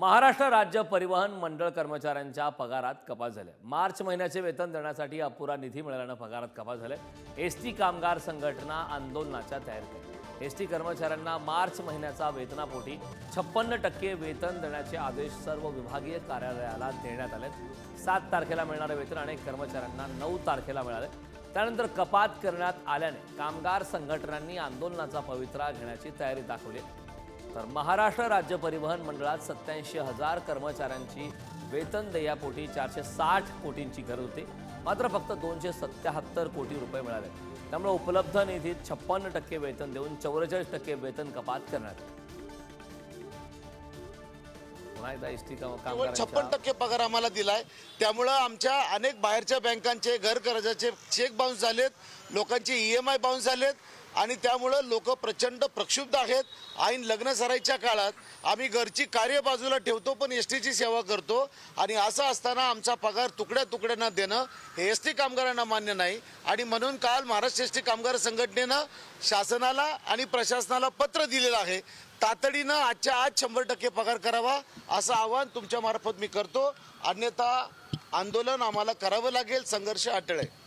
महाराष्ट्र राज्य परिवहन मंडळ कर्मचाऱ्यांच्या पगारात कपात झाली. मार्च महिन्याचे वेतन देण्यासाठी अपुरा निधी मिळाल्यानं पगारात कपात झाली. एसटी कामगार संघटना आंदोलनाच्या तयारीत. एसटी कर्मचाऱ्यांना मार्च महिन्याचा वेतनापोटी 56% वेतन देण्याचे आदेश सर्व विभागीय कार्यालयाला देण्यात आले. 7 तारखेला मिळणारे वेतन अनेक कर्मचाऱ्यांना 9 तारखेला मिळाले. त्यानंतर कपात करण्यात आल्याने कामगार संघटनांनी आंदोलनाचा पवित्रा घेण्याची तयारी दाखवली. तर महाराष्ट्र राज्य परिवहन मंडळात 87,000 कर्मचाऱ्यांची वेतन देयापोटी 460 कोटींची गरज होती. मात्र फक्त 277 कोटी रुपये मिळाले. त्यामुळे उपलब्ध निधीत 56% वेतन देऊन 44% वेतन कपात करण्यात आली. पुन्हा एकदा एसटी केवळ 56% पगार आम्हाला दिलाय. त्यामुळे आमच्या अनेक बाहेरच्या बँकांचे घर कर्जाचे चेक बाउन्स झालेत, लोकांचे EMI बाउन्स झालेत आणि त्यामुळे लोक प्रचंड प्रक्षुब्ध आहेत. ऐन लग्न सराईच्या काळात आम्ही घरची कार्य बाजूला ठेवतो पण एसटीची सेवा करतो आणि असं असताना आमचा पगार तुकड्या तुकड्यांना देणं हे एसटी कामगारांना मान्य नाही. आणि म्हणून काल महाराष्ट्र एसटी कामगार संघटनेनं शासनाला आणि प्रशासनाला पत्र दिलेलं आहे. तातडीनं आजच्या आज 100% पगार करावा असं आवाहन तुमच्या मार्फत मी करतो. अन्यथा आंदोलन आम्हाला करावं लागेल. संघर्ष अटळ आहे.